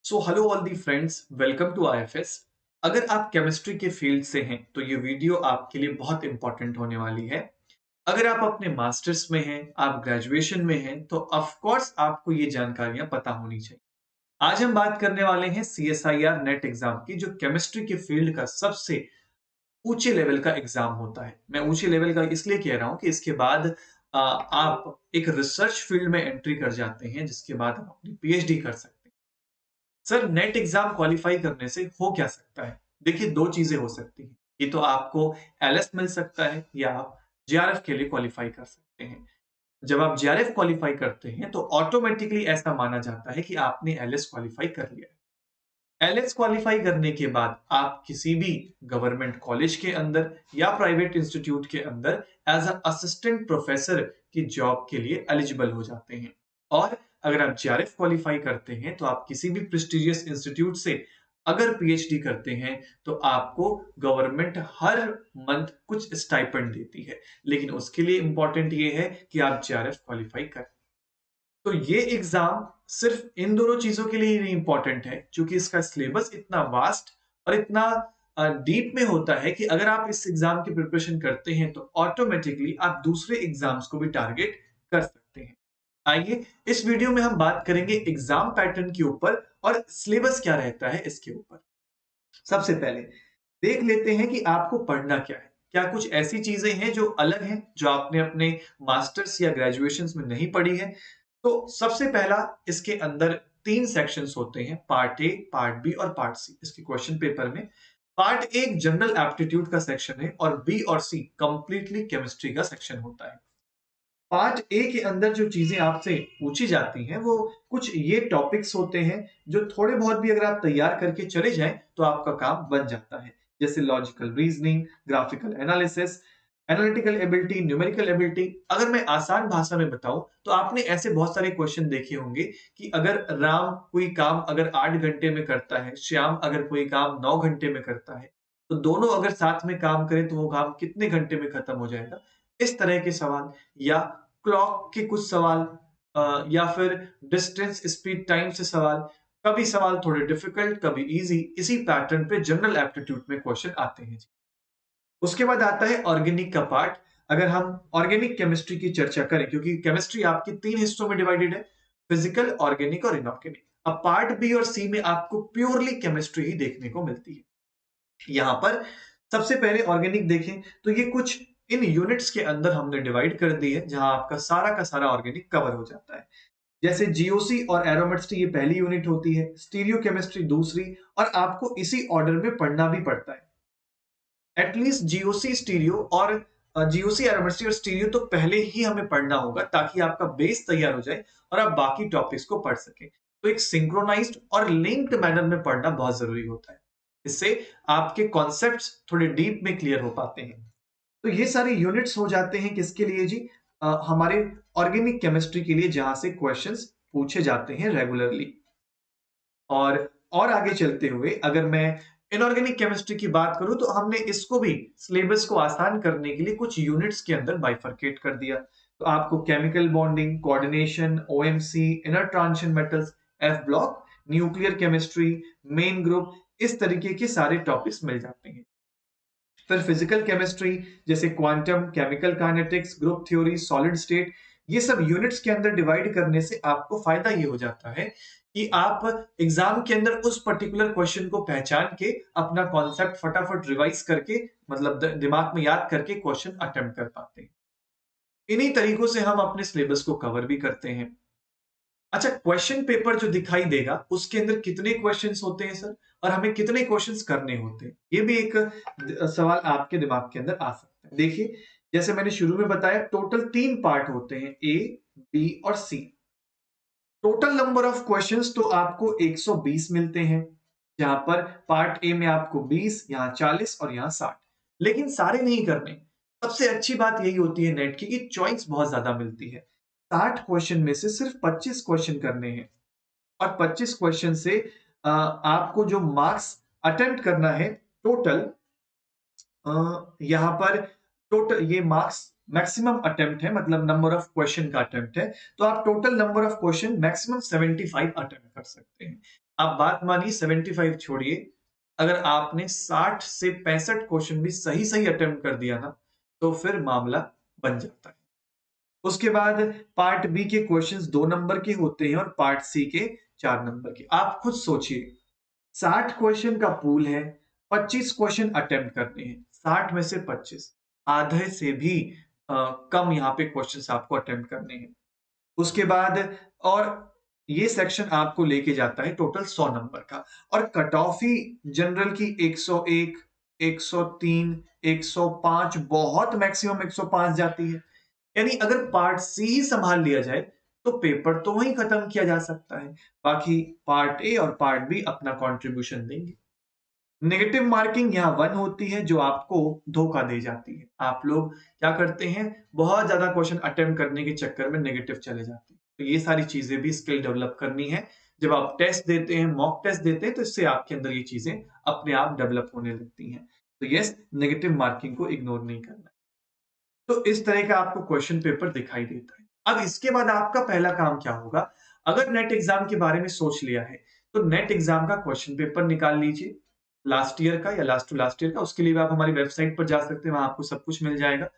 So hello all the friends, welcome to IFS. अगर आप chemistry के फील्ड से हैं तो ये वीडियो आपके लिए बहुत इंपॉर्टेंट होने वाली है। अगर आप अपने मास्टर्स में हैं, आप ग्रेजुएशन में हैं, तो ऑफ कोर्स आपको ये जानकारियां पता होनी चाहिए। आज हम बात करने वाले हैं सीएसआईआर नेट एग्जाम की, जो केमिस्ट्री के फील्ड का सबसे ऊंचे लेवल का एग्जाम होता है। मैं ऊंचे लेवल का इसलिए कह रहा हूं कि इसके बाद आप एक रिसर्च फील्ड में एंट्री कर जाते हैं, जिसके बाद आप अपनी पीएचडी कर सकते हैं। सर, नेट एग्जाम क्वालिफाई करने से हो क्या सकता है? देखिए, 2 चीज़ें हो सकती हैं। ये तो आपको एलएस मिल सकता है या आप जेआरएफ के लिए क्वालिफाई कर सकते हैं। जब आप जेआरएफ क्वालिफाई करते हैं तो ऑटोमेटिकली ऐसा माना जाता है कि आपने एलएस क्वालिफाई कर लिया है। एलएस क्वालिफाई करने के बाद आप किसी भी गवर्नमेंट कॉलेज के अंदर या प्राइवेट इंस्टीट्यूट के अंदर एज अ असिस्टेंट प्रोफेसर की जॉब के लिए एलिजिबल हो जाते हैं। और अगर आप जेआरएफ क्वालिफाई करते हैं तो आप किसी भी प्रेस्टिजियस इंस्टीट्यूट से अगर पीएचडी करते हैं तो आपको गवर्नमेंट हर मंथ कुछ स्टाइपेंड देती है। लेकिन उसके लिए इंपॉर्टेंट ये है कि आप जेआरएफ क्वालिफाई करें। तो ये एग्जाम सिर्फ इन दोनों चीजों के लिए ही नहीं इंपॉर्टेंट है, क्योंकि इसका सिलेबस इतना वास्ट और इतना डीप में होता है कि अगर आप इस एग्जाम की प्रिपरेशन करते हैं तो ऑटोमेटिकली आप दूसरे एग्जाम्स को भी टारगेट कर सकते हैं। आइए इस वीडियो में हम बात करेंगे एग्जाम पैटर्न के ऊपर और सिलेबस क्या रहता है इसके ऊपर। सबसे पहले देख लेते हैं कि आपको पढ़ना क्या है। क्या कुछ ऐसी चीजें हैं जो अलग हैं, जो आपने अपने मास्टर्स या ग्रेजुएशंस में नहीं पढ़ी है? तो सबसे पहला, इसके अंदर 3 सेक्शंस होते हैं, पार्ट ए, पार्ट बी और पार्ट सी इसके क्वेश्चन पेपर में। पार्ट ए जनरल एप्टीट्यूड का सेक्शन है और बी और सी कंप्लीटली केमिस्ट्री का सेक्शन होता है। पार्ट ए के अंदर जो चीजें आपसे पूछी जाती हैं वो कुछ ये टॉपिक्स होते हैं जो थोड़े बहुत भी अगर आप तैयार करके चले जाएं तो आपका काम बन जाता है। जैसे logical reasoning, graphical analysis, analytical ability, numerical ability. अगर मैं आसान भाषा में बताऊं तो आपने ऐसे बहुत सारे क्वेश्चन देखे होंगे कि अगर राम कोई काम अगर 8 घंटे में करता है, श्याम अगर कोई काम 9 घंटे में करता है, तो दोनों अगर साथ में काम करें तो वो काम कितने घंटे में खत्म हो जाएगा। इस तरह के सवाल, या क्लॉक के कुछ सवाल, या फिर डिस्टेंस, स्पीड, टाइम से सवाल। कभी सवाल थोड़े डिफिकल्ट, कभी इजी। इसी पैटर्न पे जनरल एप्टीट्यूड में क्वेश्चन आते हैं। उसके बाद आता है ऑर्गेनिक का पार्ट। अगर हम ऑर्गेनिक केमिस्ट्री की चर्चा करें, क्योंकि केमिस्ट्री आपकी 3 हिस्सों में डिवाइडेड है, फिजिकल, ऑर्गेनिक और इनऑर्गेनिक। अब पार्ट बी और सी में आपको प्योरली केमिस्ट्री ही देखने को मिलती है। यहां पर सबसे पहले ऑर्गेनिक देखें तो ये कुछ इन यूनिट्स के अंदर हमने डिवाइड कर दी है, जहां आपका सारा का सारा ऑर्गेनिक कवर हो जाता है। जैसे जीओसी और एरोमेट्री ये पहली यूनिट होती है, स्टीरियो केमिस्ट्री दूसरी, और आपको इसी ऑर्डर में पढ़ना भी पड़ता है। एटलीस्ट जीओसी स्टीरियो और जीओसी एरोमेट्री और स्टीरियो तो पहले ही हमें पढ़ना होगा, ताकि आपका बेस तैयार हो जाए और आप बाकी टॉपिक्स को पढ़ सकें। तो एक सिंक्रोनाइज्ड और लिंक्ड मैनर में पढ़ना बहुत जरूरी होता है। इससे आपके कॉन्सेप्ट्स थोड़े डीप में क्लियर हो पाते हैं। तो ये सारे यूनिट्स हो जाते हैं किसके लिए जी? हमारे ऑर्गेनिक केमिस्ट्री के लिए, जहां से क्वेश्चंस पूछे जाते हैं रेगुलरली। और आगे चलते हुए अगर मैं इनऑर्गेनिक केमिस्ट्री की बात करूं तो हमने इसको भी, सिलेबस को आसान करने के लिए, कुछ यूनिट्स के अंदर बाइफरकेट कर दिया। तो आपको chemical bonding, coordination, OMC, inner transition metals, F block, nuclear chemistry, main group, इस तरीके के सारे टॉपिक्स मिल जाते हैं। फिर फिजिकल केमिस्ट्री जैसे quantum, chemical kinetics, group theory, solid state, ये सब यूनिट्स के अंदर डिवाइड करने से आपको फायदा ये हो जाता है कि आप एग्जाम के अंदर उस पर्टिकुलर क्वेश्चन को पहचान के अपना कॉन्सेप्ट फटाफट रिवाइज करके, मतलब दिमाग में याद करके क्वेश्चन अटेम्प्ट कर पाते हैं। इन्हीं तरीकों से हम अपने सिलेबस को कवर भी करते हैं। अच्छा, क्वेश्चन पेपर जो दिखाई देगा उसके अंदर कितने क्वेश्चंस होते हैं सर, और हमें कितने क्वेश्चंस करने होते हैं? ये भी एक सवाल आपके दिमाग के अंदर आ सकता है। देखिए, जैसे मैंने शुरू में बताया, टोटल 3 पार्ट होते हैं, ए, बी और सी। टोटल नंबर ऑफ क्वेश्चंस तो आपको 120 मिलते हैं, जहां पर पार्ट ए में आपको 20, यहां 40 और यहां 60। लेकिन सारे नहीं करने। सबसे अच्छी बात यही होती है नेट की कि चॉइस बहुत ज्यादा मिलती है। 60 क्वेश्चन में से सिर्फ 25 क्वेश्चन करने हैं, और 25 क्वेश्चन से आपको जो मार्क्स अटेम्प्ट करना है टोटल, यहाँ पर टोटल ये मार्क्स मैक्सिमम अटेम्प्ट है, मतलब नंबर ऑफ क्वेश्चन का अटेम्प्ट है। तो आप total number of question maximum 75 attempt कर सकते हैं। आप बात मानिए 75 छोड़िए, अगर आपने 60 से 65 क्वेश्चन भी सही सही अटेम्प्ट कर दिया ना, तो फिर मामला बन जाता है। उसके बाद पार्ट बी के क्वेश्चंस 2 नंबर के होते हैं और पार्ट सी के 4 नंबर के। आप खुद सोचिए, 60 क्वेश्चन का पूल है, 25 क्वेश्चन अटेम्प्ट करने हैं, 60 में से 25, आधे से भी कम यहाँ पे क्वेश्चंस आपको अटेम्प्ट करने हैं। उसके बाद और ये सेक्शन आपको लेके जाता है टोटल 100 नंबर का, और कट ऑफ ही जनरल की 101, 103, 105, बहुत मैक्सिमम 105 जाती है। यानी अगर पार्ट सी ही संभाल लिया जाए तो पेपर तो वहीं खत्म किया जा सकता है, बाकी पार्ट ए और पार्ट बी अपना कंट्रीब्यूशन देंगे। नेगेटिव मार्किंग यहाँ 1 होती है जो आपको धोखा दे जाती है। आप लोग क्या करते हैं, बहुत ज्यादा क्वेश्चन अटेम्प्ट करने के चक्कर में नेगेटिव चले जाते हैं। तो ये सारी चीजें भी स्किल डेवलप करनी है। जब आप टेस्ट देते हैं, मॉक टेस्ट देते हैं, तो इससे आपके अंदर ये चीजें अपने आप डेवलप होने लगती हैं। तो यस, नेगेटिव मार्किंग को इग्नोर नहीं करना। तो इस तरह का आपको क्वेश्चन पेपर दिखाई देता है। अब इसके बाद आपका पहला काम क्या होगा, अगर नेट एग्जाम के बारे में सोच लिया है, तो नेट एग्जाम का क्वेश्चन पेपर निकाल लीजिए, लास्ट ईयर का या लास्ट टू लास्ट ईयर का। उसके लिए भी आप हमारी वेबसाइट पर जा सकते हैं, वहां आपको सब कुछ मिल जाएगा।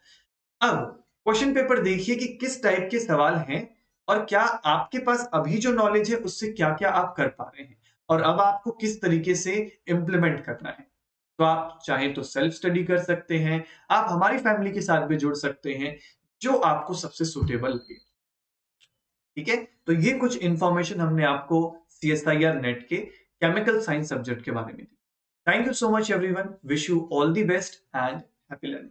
अब क्वेश्चन पेपर देखिए कि किस टाइप के सवाल हैं और क्या आपके पास अभी जो नॉलेज है उससे क्या-क्या आप कर पा रहे हैं, और अब आपको किस तरीके से इंप्लीमेंट करना है। तो आप चाहें तो सेल्फ स्टडी कर सकते हैं, आप हमारी फैमिली के साथ भी जुड़ सकते हैं, जो आपको सबसे सूटेबल लगे। ठीक है? तो ये कुछ इंफॉर्मेशन हमने आपको सीएसआईआर नेट के केमिकल साइंस सब्जेक्ट के बारे में दी। Thank you so much everyone, wish you all the best and happy learning.